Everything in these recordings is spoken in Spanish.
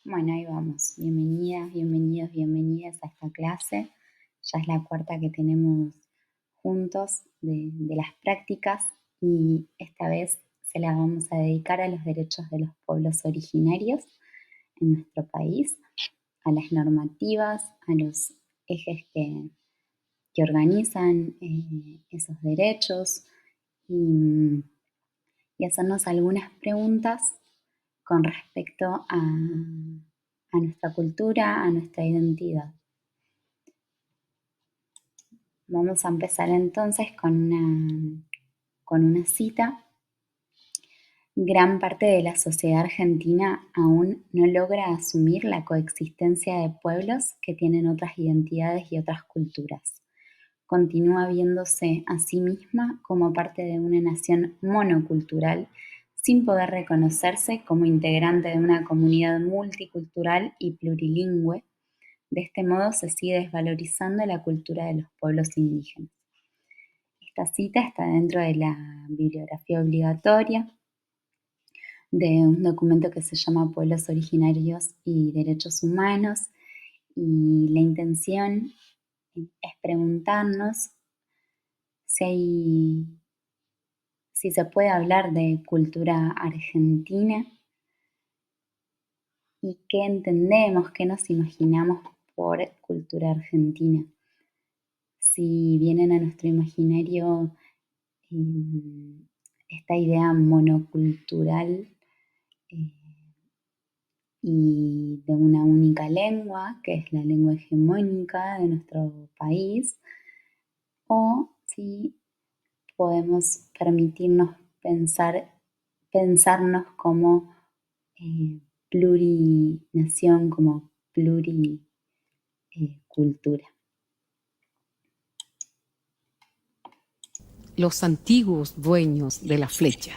Bueno, ahí vamos. Bienvenidas, bienvenidos, bienvenidas a esta clase. Ya es la cuarta que tenemos juntos de las prácticas y esta vez se la vamos a dedicar a los derechos de los pueblos originarios en nuestro país, a las normativas, a los ejes que organizan esos derechos y hacernos algunas preguntas con respecto a nuestra cultura, a nuestra identidad. Vamos a empezar entonces con una cita. Gran parte de la sociedad argentina aún no logra asumir la coexistencia de pueblos que tienen otras identidades y otras culturas. Continúa viéndose a sí misma como parte de una nación monocultural, sin poder reconocerse como integrante de una comunidad multicultural y plurilingüe. De este modo se sigue desvalorizando la cultura de los pueblos indígenas. Esta cita está dentro de la bibliografía obligatoria de un documento que se llama Pueblos Originarios y Derechos Humanos, y la intención es preguntarnos si se puede hablar de cultura argentina y qué entendemos, qué nos imaginamos por cultura argentina. Si vienen a nuestro imaginario esta idea monocultural y de una única lengua, que es la lengua hegemónica de nuestro país, o si podemos permitirnos pensarnos como plurinación, como pluricultura. Los antiguos dueños de la flecha.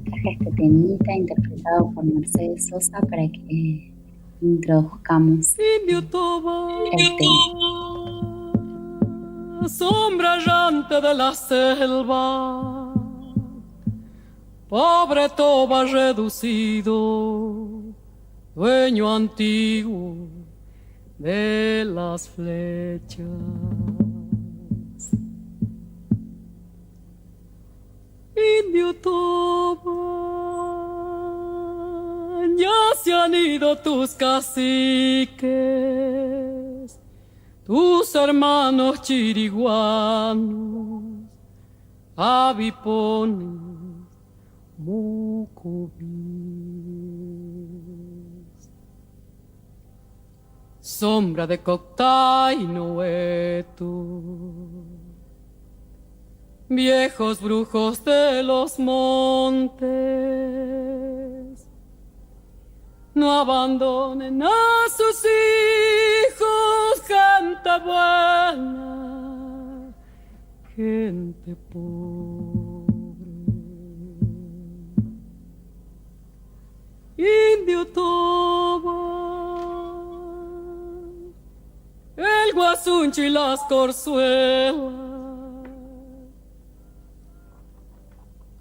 Traje este temita interpretado por Mercedes Sosa para que introduzcamos el tema. Sombra errante de la selva, pobre toba reducido, dueño antiguo de las flechas. Indio toba, ya se han ido tus caciques, tus hermanos chiriguanos, avipones, mucubíes. Sombra de Coctay Noeto, viejos brujos de los montes, no abandonen a sus hijos, gente buena, gente pobre. Indio toba, el guasunchi y las corzuelas,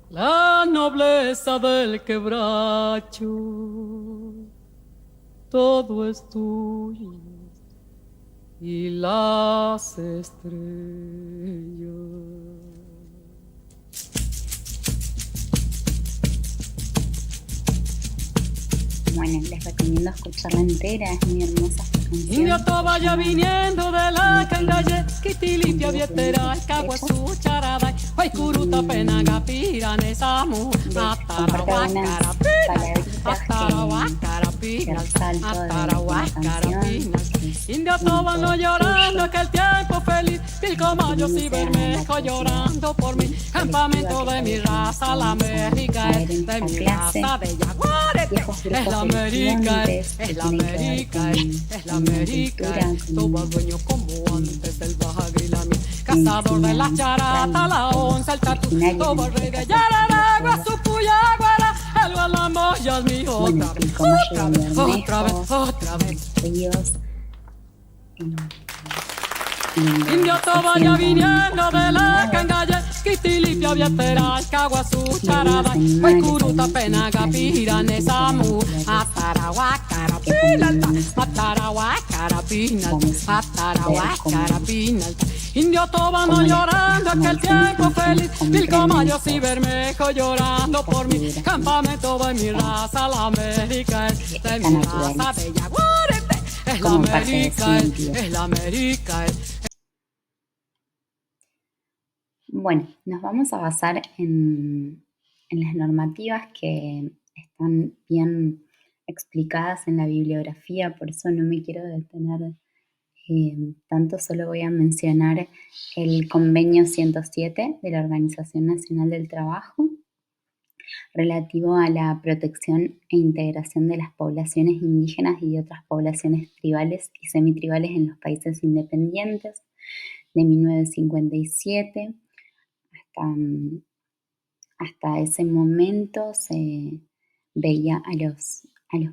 la nobleza del quebracho, todo es tuyo y las estrellas. Bueno, les recomiendo escucharla entera, es muy hermosa esta canción. Indio toba ya viniendo de la cangalle, Quitilimpia vietera, Caguazú charada, Huaycuruta penaga piranesamu, Atarahuacarapinas, Atarahuacarapinas. Indio toba no llorando aquel tiempo feliz, Pilcomayos y Bermejo llorando por mí, campamento de mi raza, la América es de mi raza de jaguares. Es la América, es la América, es la América. Toba dueño como antes del Baja y la miel, cazador de la charata, la onza, el tatu, Toba el rey de Yararagua, su puyaguara, el gualamo ya es mi otra vez, otra vez, otra vez. Indio toba ya viniendo de la cangalle, Kitilipia vietera, kawasu y algunos charada, animales, waikuruta algunos penaga pirane samu, atarawa carapinalta, atarawa carapinalta, atarawa carapinalta. Indio tobano llorando aquel tiempo feliz, mil caballos y bermejo llorando por mi campamento de mi raza, la América es de mi raza bella guarete, es la América, es la América. Bueno, nos vamos a basar en las normativas que están bien explicadas en la bibliografía, por eso no me quiero detener tanto, solo voy a mencionar el Convenio 107 de la Organización Nacional del Trabajo, relativo a la protección e integración de las poblaciones indígenas y de otras poblaciones tribales y semitribales en los países independientes, de 1957. Hasta ese momento se veía a los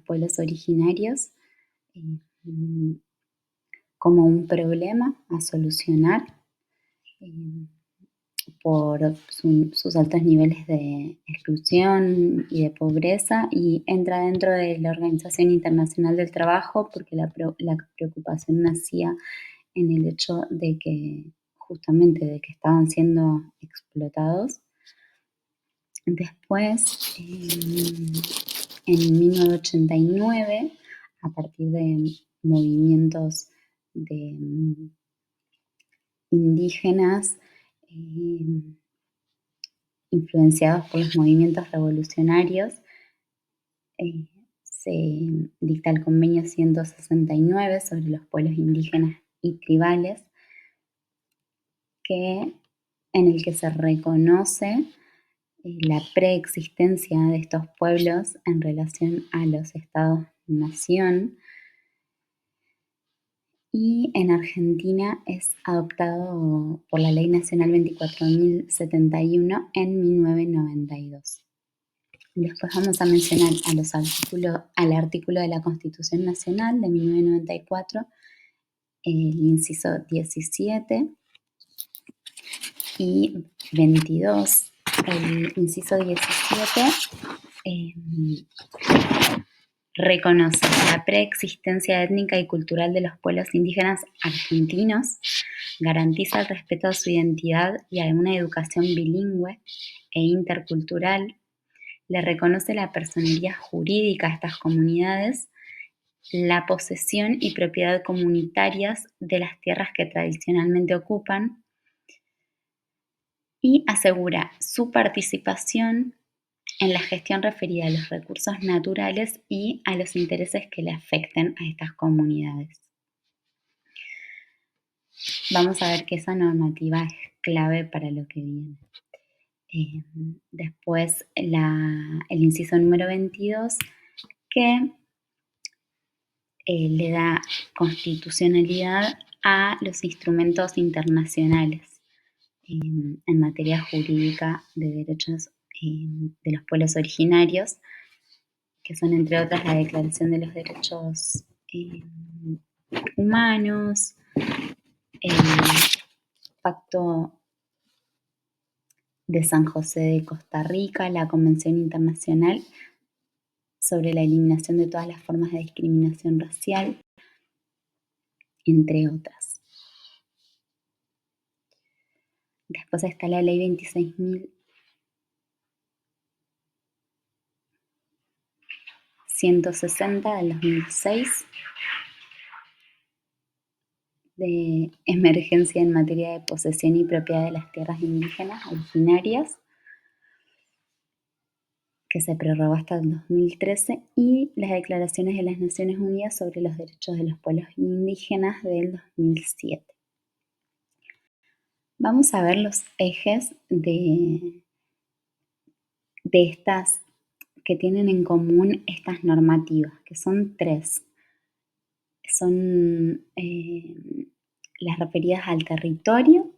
pueblos originarios como un problema a solucionar por sus altos niveles de exclusión y de pobreza, y entra dentro de la Organización Internacional del Trabajo porque la preocupación nacía en el hecho de que justamente de que estaban siendo explotados. Después, en 1989, a partir de movimientos de indígenas influenciados por los movimientos revolucionarios, se dicta el Convenio 169 sobre los pueblos indígenas y tribales, en el que se reconoce la preexistencia de estos pueblos en relación a los estados-nación, y en Argentina es adoptado por la Ley Nacional 24.071 en 1992. Después vamos a mencionar al artículo de la Constitución Nacional de 1994, el inciso 17 y 22. El inciso 17 reconoce la preexistencia étnica y cultural de los pueblos indígenas argentinos, garantiza el respeto a su identidad y a una educación bilingüe e intercultural, le reconoce la personería jurídica a estas comunidades, la posesión y propiedad comunitarias de las tierras que tradicionalmente ocupan, y asegura su participación en la gestión referida a los recursos naturales y a los intereses que le afecten a estas comunidades. Vamos a ver que esa normativa es clave para lo que viene. Después el inciso número 22, que le da constitucionalidad a los instrumentos internacionales en materia jurídica de derechos de los pueblos originarios, que son entre otras la Declaración de los Derechos Humanos, el Pacto de San José de Costa Rica, la Convención Internacional sobre la Eliminación de todas las formas de discriminación racial, entre otras. Después está la Ley 26.160 del 2006, de emergencia en materia de posesión y propiedad de las tierras indígenas originarias, que se prorrogó hasta el 2013, y las declaraciones de las Naciones Unidas sobre los derechos de los pueblos indígenas del 2007. Vamos a ver los ejes de estas que tienen en común estas normativas, que son tres. Son las referidas al territorio,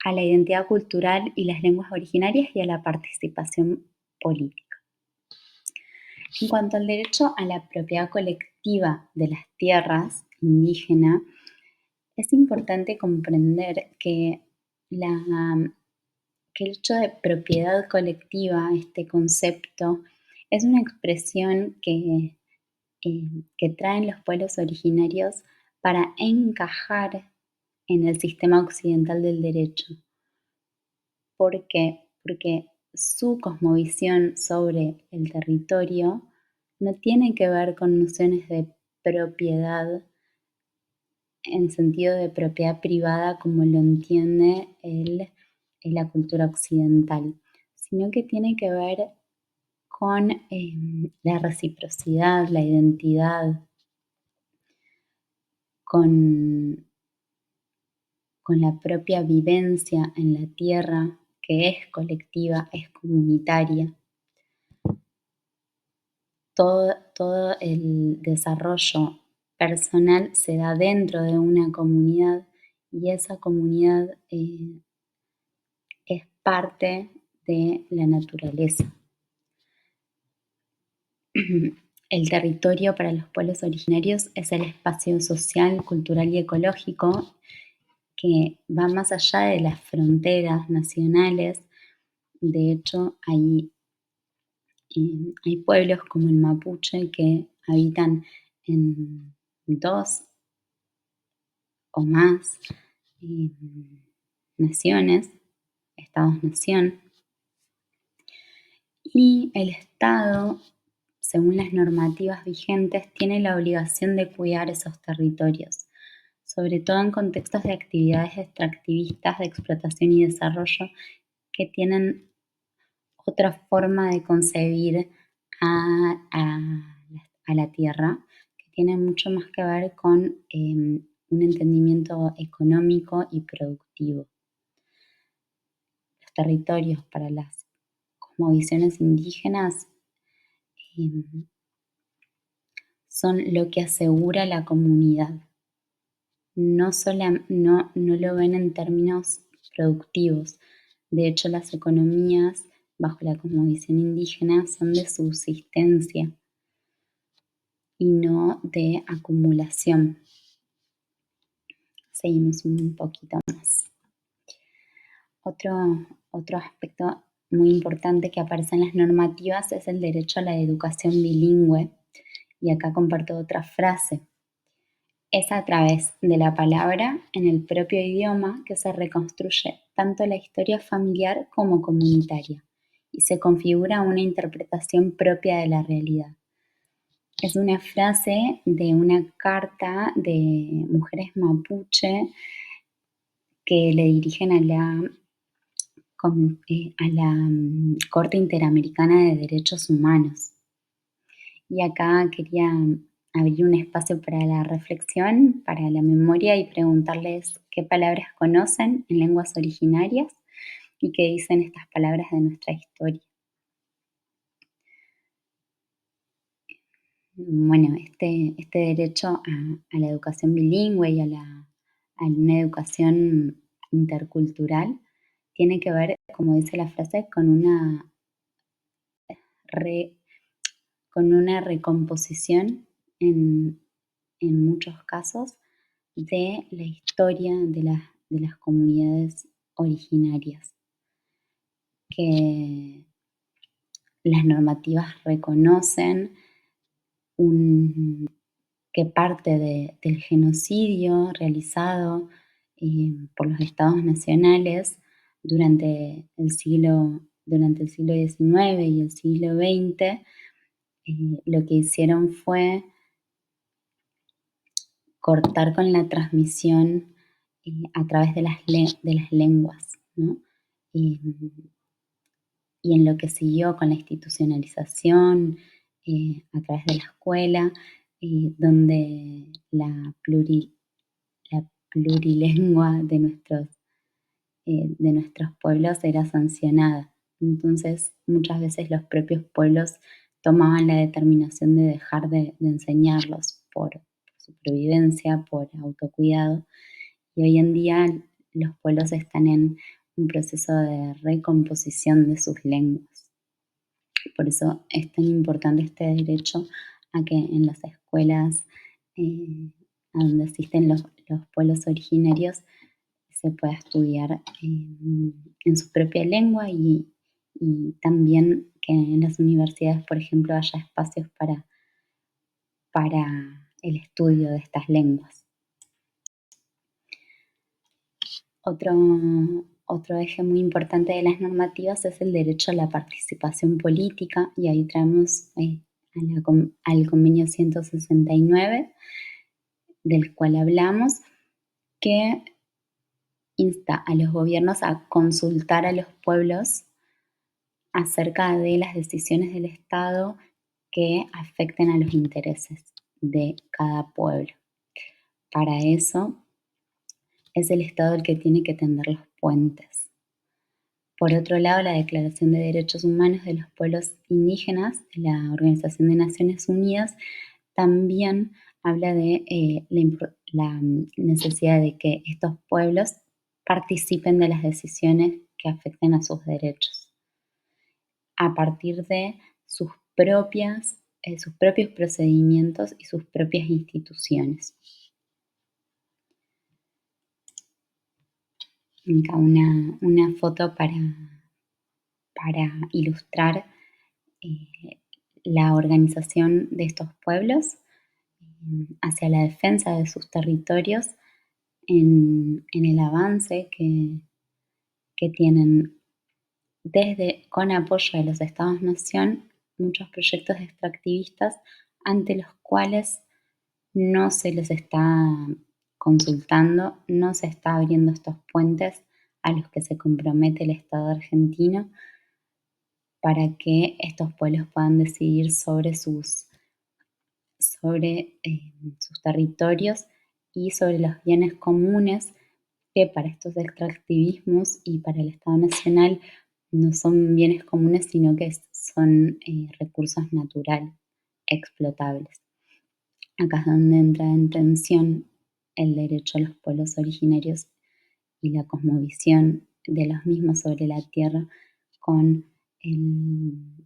a la identidad cultural y las lenguas originarias, y a la participación política. En cuanto al derecho a la propiedad colectiva de las tierras indígenas, es importante comprender que el hecho de propiedad colectiva, este concepto, es una expresión que traen los pueblos originarios para encajar en el sistema occidental del derecho. ¿Por qué? Porque su cosmovisión sobre el territorio no tiene que ver con nociones de propiedad en sentido de propiedad privada como lo entiende la cultura occidental, sino que tiene que ver con la reciprocidad, la identidad, con la propia vivencia en la tierra, que es colectiva, es comunitaria. Todo el desarrollo personal se da dentro de una comunidad y esa comunidad es parte de la naturaleza. El territorio para los pueblos originarios es el espacio social, cultural y ecológico que va más allá de las fronteras nacionales. De hecho, hay pueblos como el mapuche que habitan en 2 o más naciones, estados-nación, y el Estado, según las normativas vigentes, tiene la obligación de cuidar esos territorios, sobre todo en contextos de actividades extractivistas de explotación y desarrollo que tienen otra forma de concebir a la tierra, que tiene mucho más que ver con un entendimiento económico y productivo. Los territorios para las cosmovisiones indígenas son lo que asegura la comunidad. No lo ven en términos productivos. De hecho, las economías bajo la cosmovisión indígena son de subsistencia y no de acumulación. Seguimos un poquito más. Otro aspecto muy importante que aparece en las normativas es el derecho a la educación bilingüe. Y acá comparto otra frase. Es a través de la palabra en el propio idioma que se reconstruye tanto la historia familiar como comunitaria y se configura una interpretación propia de la realidad. Es una frase de una carta de mujeres mapuche que le dirigen a la Corte Interamericana de Derechos Humanos. Y acá quería abrir un espacio para la reflexión, para la memoria y preguntarles qué palabras conocen en lenguas originarias y qué dicen estas palabras de nuestra historia. Bueno, este derecho a la educación bilingüe y a una educación intercultural tiene que ver, como dice la frase, con una recomposición en muchos casos de la historia de las comunidades originarias, que las normativas reconocen que parte del genocidio realizado por los estados nacionales durante el siglo XIX y el siglo XX, lo que hicieron fue cortar con la transmisión a través de las lenguas, ¿no? Y en lo que siguió con la institucionalización a través de la escuela, donde la plurilengua de nuestros pueblos era sancionada. Entonces, muchas veces los propios pueblos tomaban la determinación de dejar de enseñarlos por supervivencia, por autocuidado, y hoy en día los pueblos están en un proceso de recomposición de sus lenguas. Por eso es tan importante este derecho a que en las escuelas a donde asisten los pueblos originarios se pueda estudiar en su propia lengua y también que en las universidades, por ejemplo, haya espacios para el estudio de estas lenguas. Otro eje muy importante de las normativas es el derecho a la participación política, y ahí traemos al convenio 169, del cual hablamos, que insta a los gobiernos a consultar a los pueblos acerca de las decisiones del Estado que afecten a los intereses de cada pueblo. Para eso es el Estado el que tiene que tender los puentes. Por otro lado, la Declaración de Derechos Humanos de los Pueblos Indígenas de la Organización de Naciones Unidas también habla de la necesidad de que estos pueblos participen de las decisiones que afecten a sus derechos, a partir de sus propios procedimientos y sus propias instituciones. Acá una foto para ilustrar la organización de estos pueblos hacia la defensa de sus territorios en el avance que tienen con apoyo de los Estados-nación, muchos proyectos extractivistas ante los cuales no se les está consultando, no se está abriendo estos puentes a los que se compromete el Estado argentino para que estos pueblos puedan decidir sobre sus territorios y sobre los bienes comunes, que para estos extractivismos y para el Estado Nacional no son bienes comunes, sino que son recursos naturales explotables. Acá es donde entra en tensión el derecho a los pueblos originarios y la cosmovisión de los mismos sobre la tierra con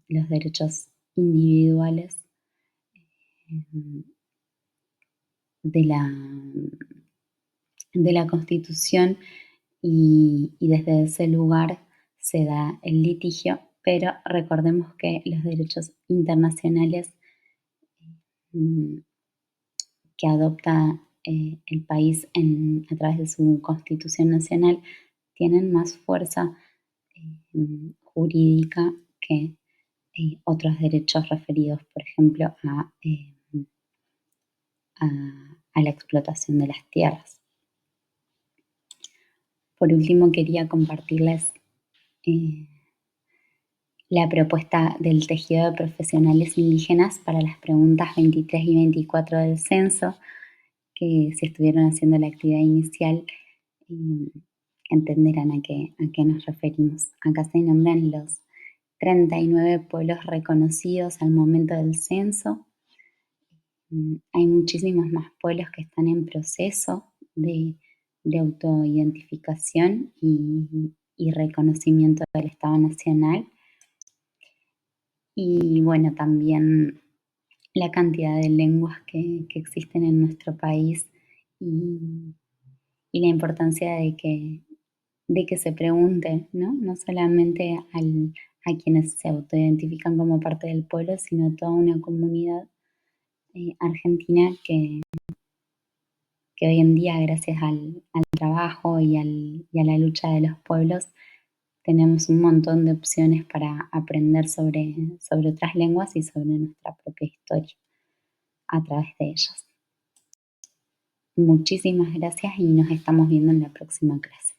los derechos individuales de la Constitución, y desde ese lugar se da el litigio, pero recordemos que los derechos internacionales que adopta el país a través de su Constitución Nacional tienen más fuerza jurídica que otros derechos referidos, por ejemplo, a la explotación de las tierras. Por último, quería compartirles la propuesta del tejido de profesionales indígenas para las preguntas 23 y 24 del censo, que si estuvieron haciendo la actividad inicial entenderán a qué nos referimos. Acá se nombran los 39 pueblos reconocidos al momento del censo. Hay muchísimos más pueblos que están en proceso de autoidentificación y reconocimiento del Estado Nacional. Y bueno, también la cantidad de lenguas que existen en nuestro país y la importancia de que se pregunte, no solamente a quienes se autoidentifican como parte del pueblo, sino a toda una comunidad argentina que hoy en día, gracias al trabajo y a la lucha de los pueblos, tenemos un montón de opciones para aprender sobre otras lenguas y sobre nuestra propia historia a través de ellas. Muchísimas gracias y nos estamos viendo en la próxima clase.